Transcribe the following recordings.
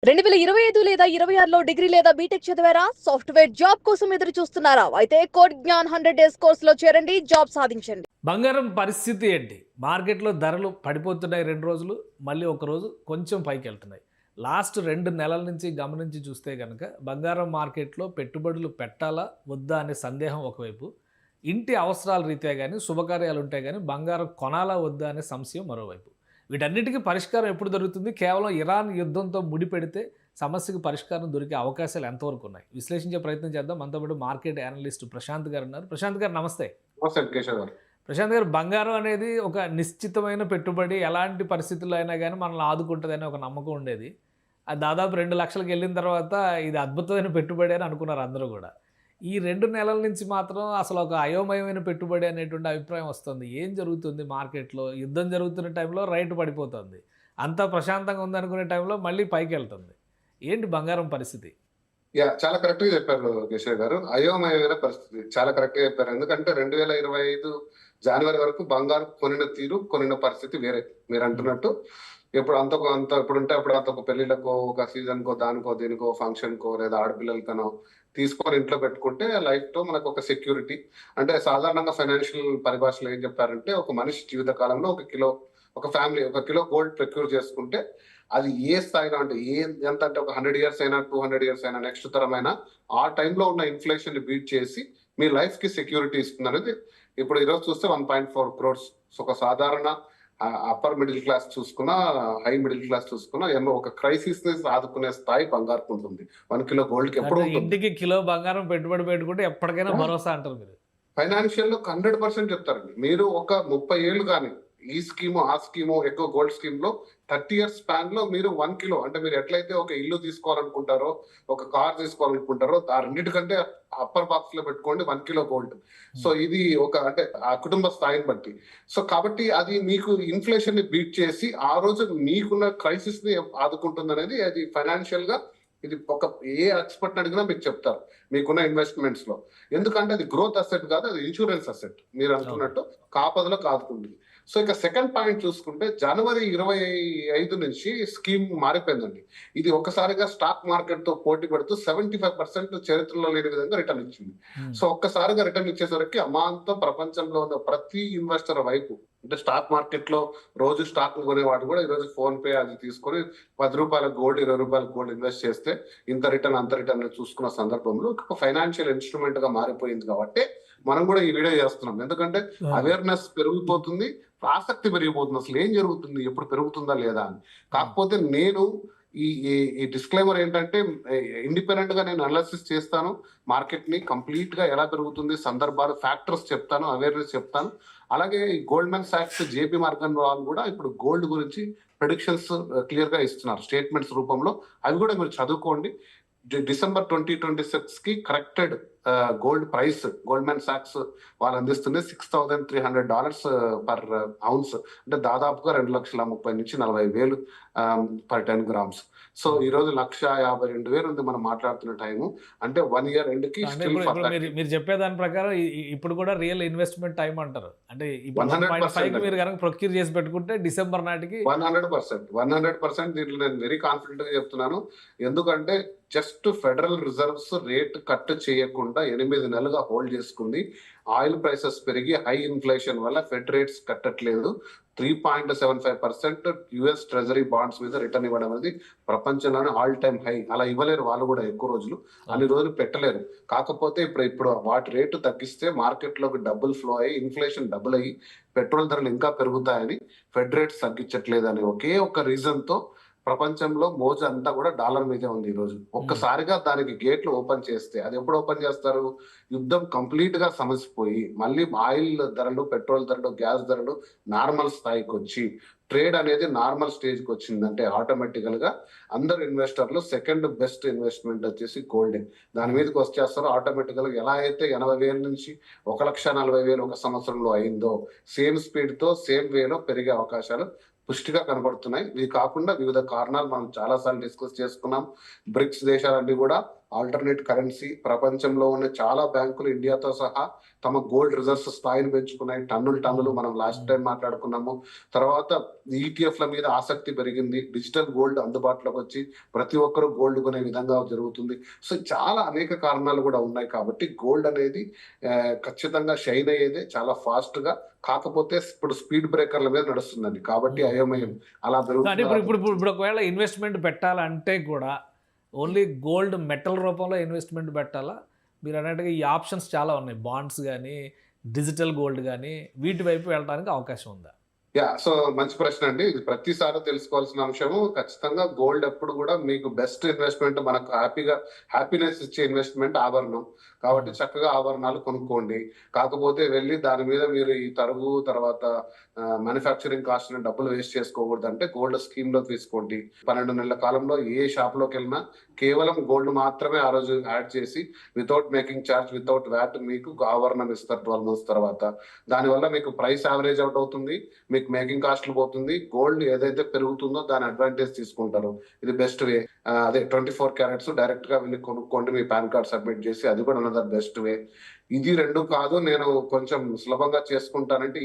2025 లేదా 26లో డిగ్రీ లేదా బీటెక్ చదివారా? సాఫ్ట్‌వేర్ జాబ్ కోసం ఎదురు చూస్తున్నారా? అయితే కోడ్ జ్ఞాన్ 100 డేస్ కోర్సులో చేరండి, జాబ్ సాధించండి. బంగారం పరిస్థితి ఏంటి? మార్కెట్‌లో ధరలు పడిపోతున్నాయి 2 రోజులు, మళ్ళీ ఒకరోజు కొంచెం పైకెళ్తున్నాయి. లాస్ట్ 2 నెలల నుంచి గమనించి చూస్తే గనక బంగారం మార్కెట్‌లో పెట్టుబడులు పెట్టాలా? వద్దా? అనే సందేహం ఒకవైపు. ఇంటి అవసరాల రీత్యా గాని, శుభకార్యాలు ఉంటే గాని బంగారం కొనాలా? వద్దా? అనే సంశయం మరోవైపు. వీటన్నిటికి పరిష్కారం ఎప్పుడు దొరుకుతుంది? కేవలం ఇరాన్ యుద్ధంతో ముడిపెడితే సమస్యకు పరిష్కారం దొరికే అవకాశాలు ఎంతవరకు ఉన్నాయి? విశ్లేషించే ప్రయత్నం చేద్దాం. మనతో పాటు మార్కెట్ అనలిస్ట్ ప్రశాంత్ గారు ఉన్నారు. ప్రశాంత్ గారు నమస్తే. నమస్తే కేశవ్ గారు. ప్రశాంత్ గారు, బంగారం అనేది ఒక నిశ్చితమైన పెట్టుబడి. ఎలాంటి పరిస్థితుల్లో అయినా గానీ మనల్ని ఆదుకుంటదని ఒక నమ్మకం ఉండేది. అది దాదాపు 2,00,000కి వెళ్ళిన తర్వాత ఇది అద్భుతమైన పెట్టుబడి అని అనుకున్నారు అందరూ గూడా. ఈ 2 నెలల నుంచి మాత్రం అసలు ఒక అయోమయమైన పెట్టుబడి అనేటువంటి అభిప్రాయం వస్తుంది. ఏం జరుగుతుంది మార్కెట్‌లో? యుద్ధం జరుగుతున్న టైంలో రైట్ పడిపోతుంది. అంతా ప్రశాంతంగా ఉందనుకునే టైంలో మళ్ళీ పైకెళ్తుంది. ఏంటి బంగారం పరిస్థితి? చాలా కరెక్ట్‌గా చెప్పారు కేశవ్ గారు. అయోమయమైన పరిస్థితి. చాలా కరెక్ట్‌గా చెప్పారు. ఎందుకంటే 2025 జనవరి వరకు బంగారం కొనిన తీరు, కొనిన పరిస్థితి వేరే. మీరంటున్నట్టు ఇప్పుడు ఇప్పుడుంటే అప్పుడు అంత ఒక పెళ్ళిళ్ళకో, ఒక సీజన్‌కో, దానికో, దీనికో, ఫంక్షన్‌కో లేదా ఆడపిల్లలకనో తీసుకొని ఇంట్లో పెట్టుకుంటే లైఫ్‌తో మనకు ఒక సెక్యూరిటీ. అంటే సాధారణంగా ఫైనాన్షియల్ పరిభాషలో ఏం చెప్తారంటే ఒక మనిషి జీవిత కాలంలో ఒక ఫ్యామిలీ 1 కిలో గోల్డ్ ప్రొక్యూర్ చేసుకుంటే అది ఏ స్థాయిలో అంటే ఎంత అంటే ఒక 100 ఇయర్స్ అయినా, 200 ఇయర్స్ అయినా, నెక్స్ట్ తరమైనా ఆ టైంలో ఉన్న ఇన్ఫ్లేషన్ ని బీట్ చేసి మీ లైఫ్ కి సెక్యూరిటీ ఇస్తుంది అనేది ఇప్పుడు ఈరోజు చూస్తే 1.4 crores. సో ఒక సాధారణ అప్పర్ మిడిల్ క్లాస్ చూసుకున్నా, హై మిడిల్ క్లాస్ చూసుకున్నా ఏమో ఒక క్రైసిస్ ని ఆదుకునే స్థాయి బంగారం ఉంటుంది. 1 కిలో గోల్డ్ కి ఎప్పుడు ఇంటికి కిలో బంగారం పెట్టుబడి పెట్టుకుంటే ఎప్పటికైనా భరోసా అంటారు మీరు. ఫైనాన్షియల్ లో 100% చెప్తారండి. మీరు ఒక 30 ఏళ్ళు కానీ ఈ స్కీము ఆ స్కీము ఎక్కువ గోల్డ్ స్కీమ్ లో 30 ఇయర్స్ స్పాన్ లో మీరు 1 కిలో అంటే మీరు ఎట్లయితే ఒక ఇల్లు తీసుకోవాలనుకుంటారో, ఒక కార్ తీసుకోవాలనుకుంటారో ఆ రెండింటికంటే అప్పర్ బాక్స్ లో పెట్టుకోండి 1 కిలో గోల్డ్. సో ఇది అంటే ఆ కుటుంబ స్థాయిని బట్టి. సో కాబట్టి అది మీకు ఇన్ఫ్లేషన్ ని బీట్ చేసి ఆ రోజు మీకున్న క్రైసిస్ ని ఆదుకుంటుంది అనేది అది ఫైనాన్షియల్ గా ఇది ఏ ఎక్స్పర్ట్ అడిగినా మీకు చెప్తారు మీకున్న ఇన్వెస్ట్మెంట్స్ లో. ఎందుకంటే అది గ్రోత్ అసెట్ కాదు, అది ఇన్సూరెన్స్ అసెట్. మీరు అనుకున్నట్టు కాపదలో కాదుకుంటుంది. సో ఇక సెకండ్ పాయింట్ చూసుకుంటే జనవరి 25 నుంచి స్కీమ్ మారిపోయిందండి. ఇది ఒకసారిగా స్టాక్ మార్కెట్ తో పోటీ పడుతూ 75% చరిత్రలో లేని విధంగా రిటర్న్ ఇచ్చింది. సో ఒక్కసారిగా రిటర్న్ ఇచ్చేసరికి అమాంతం ప్రపంచంలో ఉన్న ప్రతి ఇన్వెస్టర్ వైపు అంటే స్టాక్ మార్కెట్ లో రోజు స్టాక్ కొనేవాడు కూడా ఈ రోజు ఫోన్ పే అది తీసుకొని ₹10 గోల్డ్, ₹20 గోల్డ్ ఇన్వెస్ట్ చేస్తే ఇంత రిటర్న్ అంత రిటర్న్ చూసుకున్న సందర్భంలో ఒక ఫైనాన్షియల్ ఇన్స్ట్రుమెంట్ గా మారిపోయింది. కాబట్టి మనం కూడా ఈ వీడియో చేస్తున్నాం. ఎందుకంటే అవేర్నెస్ పెరిగిపోతుంది, ఆసక్తి పెరిగిపోతుంది. అసలు ఏం జరుగుతుంది, ఎప్పుడు పెరుగుతుందా లేదా అని. కాకపోతే నేను ఈ డిస్క్లైమర్ ఏంటంటే ఇండిపెండెంట్ గా నేను అనాలిసిస్ చేస్తాను. మార్కెట్ ని కంప్లీట్ గా ఎలా పెరుగుతుంది, సందర్భాలు, ఫ్యాక్టర్స్ చెప్తాను, అవేర్నెస్ చెప్తాను. అలాగే గోల్డ్మెన్ సాక్స్, జేపీ మార్గన్ వాళ్ళు కూడా ఇప్పుడు గోల్డ్ గురించి ప్రెడిక్షన్స్ క్లియర్ గా ఇస్తున్నారు స్టేట్మెంట్స్ రూపంలో. అవి కూడా మీరు చదువుకోండి. డిసెంబర్ 2026 కి corrected gold price Goldman socks వాళ్ళు అందిస్తుంది $6,300 పర్ ఔన్స్. అంటే దాదాపుగా 2,30,000 నుంచి 40,000 పర్ 10 grams. సో ఈ రోజు 1,52,000 ఉంది మనం మాట్లాడుతున్న టైము. అంటే 1 year ఎండ్ కి మీరు చెప్పే దాని ప్రకారం ఇప్పుడు కూడా రియల్ ఇన్వెస్ట్మెంట్ టైం అంటారు. అంటే 1.5 మీరు కనుక ప్రొక్యూర్ చేసి పెట్టుకుంటే డిసెంబర్ నాటికి 100% దీంట్లో నేను వెరీ కాన్ఫిడెంట్ గా చెప్తున్నాను. ఎందుకంటే just federal reserves rate cut చేయకుండా 8 నెలలుగా హోల్డ్ చేసుకుంది. ఆయిల్ ప్రైసెస్ పెరిగి హై ఇన్ఫ్లేషన్ వల్ల ఫెడ్ రేట్స్ కట్టట్లేదు. 3.75% యుఎస్ ట్రెజరీ బాండ్స్ మీద రిటర్న్ ఇవ్వడం అనేది ప్రపంచంలోనే ఆల్ టైమ్ హై. అలా ఇవ్వలేరు వాళ్ళు కూడా, ఎక్కువ రోజులు అన్ని రోజులు పెట్టలేరు. కాకపోతే ఇప్పుడు వాటి రేటు తగ్గిస్తే మార్కెట్ లోకి డబ్బులు ఫ్లో అయ్యి ఇన్ఫ్లేషన్ డబుల్ అయ్యి పెట్రోల్ ధరలు ఇంకా పెరుగుతాయని ఫెడ్ రేట్స్ తగ్గించట్లేదు అని ఒకే ఒక రీజన్ తో ప్రపంచంలో మోజు అంతా కూడా డాలర్ మీదే ఉంది. ఈ రోజు ఒక్కసారిగా దానికి గేట్లు ఓపెన్ చేస్తే అది ఎప్పుడు ఓపెన్ చేస్తారు? యుద్ధం కంప్లీట్ గా సమసిపోయి మళ్ళీ ఆయిల్ ధరలు, పెట్రోల్ ధరలు, గ్యాస్ ధరలు నార్మల్ స్థాయికి వచ్చి ట్రేడ్ అనేది నార్మల్ స్టేజ్ కి వచ్చిందంటే ఆటోమేటికల్ గా అందరు ఇన్వెస్టర్లు సెకండ్ బెస్ట్ ఇన్వెస్ట్మెంట్ వచ్చేసి గోల్డ్. దాని మీదకి వచ్చేస్తారు ఆటోమేటికల్ గా. ఎలా అయితే 80,000 నుంచి 1,40,000 ఒక సంవత్సరంలో అయిందో సేమ్ స్పీడ్ తో సేమ్ వేలో పెరిగే అవకాశాలు పుష్టిగా కనబడుతున్నాయి. ఇవి కాకుండా వివిధ కారణాలు మనం చాలా సార్లు డిస్కస్ చేసుకున్నాం. బ్రిక్స్ దేశాలన్నీ కూడా ఆల్టర్నేట్ కరెన్సీ. ప్రపంచంలో ఉన్న చాలా బ్యాంకులు ఇండియాతో సహా తమ గోల్డ్ రిజర్వ్స్ స్థాయిని పెంచుకున్నాయి. టన్నులు మనం లాస్ట్ టైం మాట్లాడుకున్నాము. తర్వాత ఈటీఎఫ్ల మీద ఆసక్తి పెరిగింది. డిజిటల్ గోల్డ్ అందుబాటులోకి వచ్చి ప్రతి ఒక్కరూ గోల్డ్ కొనే విధంగా జరుగుతుంది. సో చాలా అనేక కారణాలు కూడా ఉన్నాయి కాబట్టి గోల్డ్ అనేది ఖచ్చితంగా షైన్ అయ్యేదే చాలా ఫాస్ట్ గా. కాకపోతే ఇప్పుడు స్పీడ్ బ్రేకర్ల మీద నడుస్తుందండి కాబట్టి అయోమయం అలా కానీ ఇప్పుడు పెరుగుతుంది. ఇప్పుడు ఇప్పుడు ఒకవేళ ఇన్వెస్ట్మెంట్ పెట్టాలంటే కూడా ఓన్లీ గోల్డ్ మెటల్ రూపంలో ఇన్వెస్ట్మెంట్ పెట్టాలా? మీరు అన్నట్టుగా ఈ ఆప్షన్స్ చాలా ఉన్నాయి, బాండ్స్ కానీ డిజిటల్ గోల్డ్ కానీ, వీటి వైపు వెళ్ళడానికి అవకాశం ఉందా? సో మంచి ప్రశ్న అండి. ఇది ప్రతిసారి తెలుసుకోవాల్సిన అంశము. ఖచ్చితంగా గోల్డ్ ఎప్పుడు కూడా మీకు బెస్ట్ ఇన్వెస్ట్మెంట్, మనకు హ్యాపీనెస్ ఇచ్చే ఇన్వెస్ట్మెంట్ ఆభరణం. కాబట్టి చక్కగా ఆభరణాలు కొనుక్కోండి. కాకపోతే వెళ్ళి దాని మీద మీరు ఈ తరుగు తర్వాత మ్యానుఫ్యాక్చరింగ్ కాస్ట్ డబ్బులు వేస్ట్ చేసుకోకూడదు. అంటే గోల్డ్ స్కీమ్ లో తీసుకోండి. 12 నెలల కాలంలో ఏ షాప్ లోకి వెళ్ళినా కేవలం గోల్డ్ మాత్రమే ఆ రోజు యాడ్ చేసి without making charge, without VAT మీకు ఆభరణం ఇస్తారు 12 మంత్స్ తర్వాత. దానివల్ల మీకు ప్రైస్ యావరేజ్ అవుట్ అవుతుంది, మీకు మేకింగ్ కాస్ట్లు పోతుంది. గోల్డ్ ఏదైతే పెరుగుతుందో దాని అడ్వాంటేజ్ తీసుకుంటారు. ఇది బెస్ట్ వే. అదే 24 క్యారెట్స్ డైరెక్ట్ గా వెళ్ళి కొనుక్కోండి, మీ పాన్ కార్డ్ సబ్మిట్ చేసి. అది కూడా అనదర్ బెస్ట్ వే. ఇది రెండు కాదు, నేను కొంచెం సులభంగా చేసుకుంటానంటే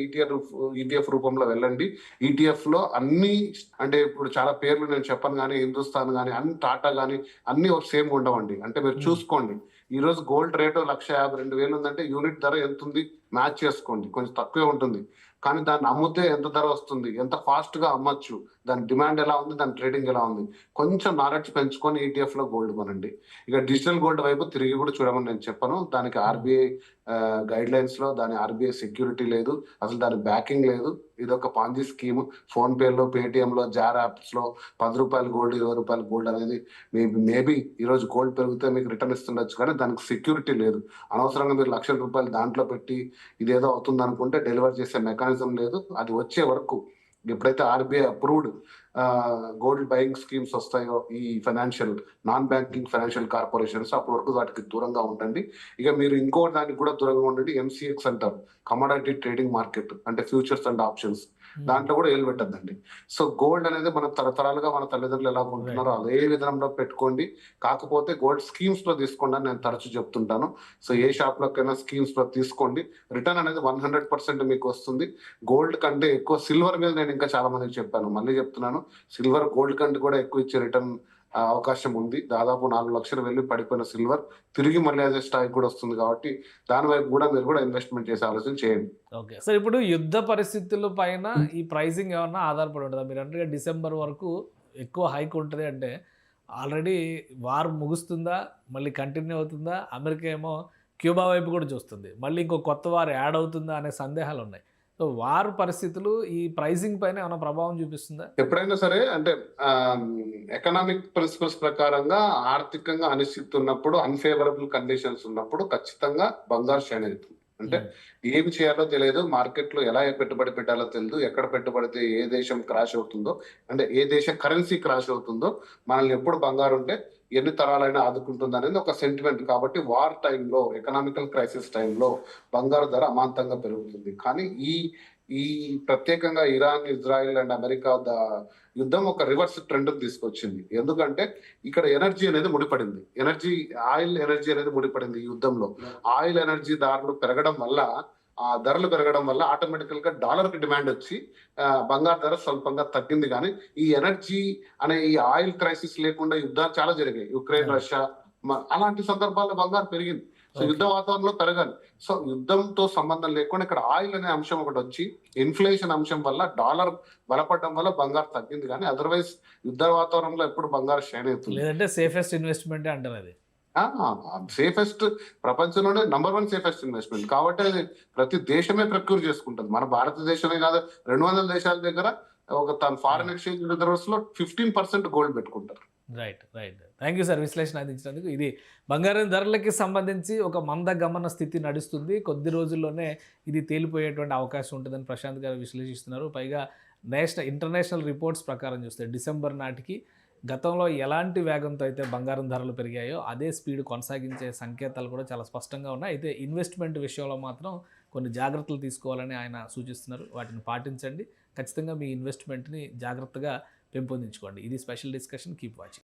ఈటీఎఫ్ రూపంలో వెళ్ళండి. ఈటీఎఫ్ లో అన్ని, అంటే ఇప్పుడు చాలా పేర్లు నేను చెప్పను కానీ, హిందుస్థాన్ కానీ అన్ని, టాటా కానీ అన్ని సేమ్ ఉండవండి. అంటే మీరు చూసుకోండి, ఈ రోజు గోల్డ్ రేటు 1,52,000 ఉందంటే యూనిట్ ధర ఎంత ఉంది మ్యాచ్ చేసుకోండి. కొంచెం తక్కువే ఉంటుంది, కానీ దాన్ని అమ్మితే ఎంత ధర వస్తుంది, ఎంత ఫాస్ట్ గా అమ్మచ్చు, దాని డిమాండ్ ఎలా ఉంది, దాని ట్రేడింగ్ ఎలా ఉంది, కొంచెం నాలెడ్జ్ పెంచుకొని ఈటీఎఫ్ లో గోల్డ్ కొనండి. ఇక డిజిటల్ గోల్డ్ వైపు తిరిగి కూడా చూడమని నేను చెప్పను. దానికి ఆర్బీఐ గైడ్ లైన్స్ లో దాని ఆర్బీఐ సెక్యూరిటీ లేదు, అసలు దాని బ్యాకింగ్ లేదు. ఇది ఒక పాంజీ స్కీమ్. ఫోన్ పేలో, పేటిఎం లో, జార్ యాప్స్ లో ₹10 గోల్డ్, ₹20 గోల్డ్ అనేది మేబీ ఈ రోజు గోల్డ్ పెరిగితే మీకు రిటర్న్ ఇస్తుండొచ్చు, కానీ దానికి సెక్యూరిటీ లేదు. అనవసరంగా మీరు ₹1,00,000 దాంట్లో పెట్టి ఇదేదో అవుతుంది అనుకుంటే డెలివర్ చేసే మెకానిజం లేదు. అది వచ్చే వరకు, ఎప్పుడైతే RBI approved gold buying schemes వస్తాయో ఈ నాన్ బ్యాంకింగ్ ఫైనాన్షియల్ కార్పొరేషన్స్, అప్పటి వరకు వాటికి దూరంగా ఉండండి. ఇక మీరు ఇంకో దానికి కూడా దూరంగా ఉండండి. ఎంసీఎక్స్ అంటారు, కమోడిటీ ట్రేడింగ్ మార్కెట్, అంటే ఫ్యూచర్స్ అండ్ ఆప్షన్స్. దాంట్లో కూడా ఏలు పెట్టద్దండి. సో గోల్డ్ అనేది మన తరతరాలుగా మన తల్లిదండ్రులు ఎలా కొంటున్నారో అదే విధానంలో పెట్టుకోండి. కాకపోతే గోల్డ్ స్కీమ్స్ లో తీసుకోండి అని నేను తరచూ చెప్తుంటాను. సో ఏ షాప్ లోకైనా స్కీమ్స్ లో తీసుకోండి. రిటర్న్ అనేది 100% మీకు వస్తుంది. గోల్డ్ కంటే ఎక్కువ సిల్వర్ మీద నేను ఇంకా చాలా మందికి చెప్పాను, మళ్ళీ చెప్తున్నాను, సిల్వర్ గోల్డ్ కంటే కూడా ఎక్కువ ఇచ్చే రిటర్న్ అవకాశం ఉంది. దాదాపు 4 లక్షలు వెళ్ళి పడిపోయిన సిల్వర్ తిరిగి మళ్ళీ అదే స్టాక్ కూడా వస్తుంది. కాబట్టి దాని వైపు కూడా మీరు కూడా ఇన్వెస్ట్మెంట్ చేసే ఆలోచన చేయండి. ఓకే సార్, ఇప్పుడు యుద్ధ పరిస్థితుల పైన ఈ ప్రైసింగ్ ఏమన్నా ఆధారపడి ఉంటుందా? మీరు అంటే డిసెంబర్ వరకు ఎక్కువ హైక్ ఉంటుంది అంటే ఆల్రెడీ వార్ ముగుస్తుందా, మళ్ళీ కంటిన్యూ అవుతుందా? అమెరికా ఏమో క్యూబా వైపు కూడా చూస్తుంది, మళ్ళీ ఇంకో కొత్త వార్ యాడ్ అవుతుందా అనే సందేహాలు ఉన్నాయి. సో వార్ పరిస్థితులు ఈ ప్రైసింగ్ పైన ఏమైనా ప్రభావం చూపిస్తుందా? ఎప్పుడైనా సరే, అంటే ఎకనామిక్ ప్రిన్సిపల్స్ ప్రకారంగా ఆర్థికంగా అనిశ్చితి ఉన్నప్పుడు, అన్ఫేవరబుల్ కండిషన్స్ ఉన్నప్పుడు ఖచ్చితంగా బంగారు షైన్ అవుతుంది. అంటే ఏమి చేయాలో తెలియదు, మార్కెట్ లో ఎలా పెట్టుబడి పెట్టాలో తెలియదు, ఎక్కడ పెట్టుబడితే ఏ దేశం క్రాష్ అవుతుందో, అంటే ఏ దేశ కరెన్సీ క్రాష్ అవుతుందో, మనల్ని ఎప్పుడు బంగారు ఉంటే ఎన్ని తరాలైనా ఆదుకుంటుంది అనేది ఒక సెంటిమెంట్. కాబట్టి వార్ టైంలో, ఎకనామికల్ క్రైసిస్ టైంలో బంగారు ధర అమాంతంగా పెరుగుతుంది. కానీ ఈ ప్రత్యేకంగా ఇరాన్, ఇజ్రాయెల్ అండ్ అమెరికా యుద్ధం ఒక రివర్స్ ట్రెండ్ తీసుకొచ్చింది. ఎందుకంటే ఇక్కడ ఎనర్జీ అనేది ముడిపడింది, ఆయిల్ ఎనర్జీ అనేది ముడిపడింది. ఈ యుద్ధంలో ఆయిల్ ఎనర్జీ ధరలు పెరగడం వల్ల, ఆ ధరలు పెరగడం వల్ల ఆటోమేటికల్ గా డాలర్ కి డిమాండ్ వచ్చి బంగారు ధర స్వల్పంగా తగ్గింది. కానీ ఈ ఎనర్జీ అనే ఈ ఆయిల్ క్రైసిస్ లేకుండా యుద్ధాలు చాలా జరిగాయి, యుక్రెయిన్, రష్యా, అలాంటి సందర్భాల్లో బంగారు పెరిగింది. సో యుద్ధ వాతావరణంలో పెరగాలి. సో యుద్ధంతో సంబంధం లేకుండా ఇక్కడ ఆయిల్ అనే అంశం ఒకటి వచ్చి, ఇన్ఫ్లేషన్ అంశం వల్ల డాలర్ బలపడడం వల్ల బంగారు తగ్గింది. కానీ అదర్వైజ్ యుద్ధ వాతావరణంలో ఎప్పుడు బంగారు షైన్ అవుతుంది. లేదంటే సేఫెస్ట్ ఇన్వెస్ట్మెంట్ అంటారు అది. సేఫెస్ట్, ప్రపంచంలోనే #1 సేఫెస్ట్ ఇన్వెస్ట్మెంట్. కాబట్టి అది ప్రతి దేశమే ప్రక్యూర్ చేసుకుంటుంది. మన భారతదేశమే కాదు, 200 దేశాల దగ్గర తన ఫారెన్ ఎక్స్చేంజ్ రిజర్వ్స్ లో 15% గోల్డ్ పెట్టుకుంటారు. రైట్. థ్యాంక్ యూ సార్ విశ్లేషణ అందించినందుకు. ఇది బంగారం ధరలకి సంబంధించి ఒక మందగమన స్థితి నడుస్తుంది, కొద్ది రోజుల్లోనే ఇది తేలిపోయేటువంటి అవకాశం ఉంటుందని ప్రశాంత్ గారు విశ్లేషిస్తున్నారు. పైగా ఇంటర్నేషనల్ రిపోర్ట్స్ ప్రకారం చూస్తే డిసెంబర్ నాటికి గతంలో ఎలాంటి వేగంతో అయితే బంగారం ధరలు పెరిగాయో అదే స్పీడ్ కొనసాగించే సంకేతాలు కూడా చాలా స్పష్టంగా ఉన్నాయి. అయితే ఇన్వెస్ట్మెంట్ విషయంలో మాత్రం కొన్ని జాగ్రత్తలు తీసుకోవాలని ఆయన సూచిస్తున్నారు. వాటిని పాటించండి, ఖచ్చితంగా మీ ఇన్వెస్ట్మెంట్ని జాగ్రత్తగా పెంపొందించుకోండి. ఇది స్పెషల్ డిస్కషన్. Keep watching.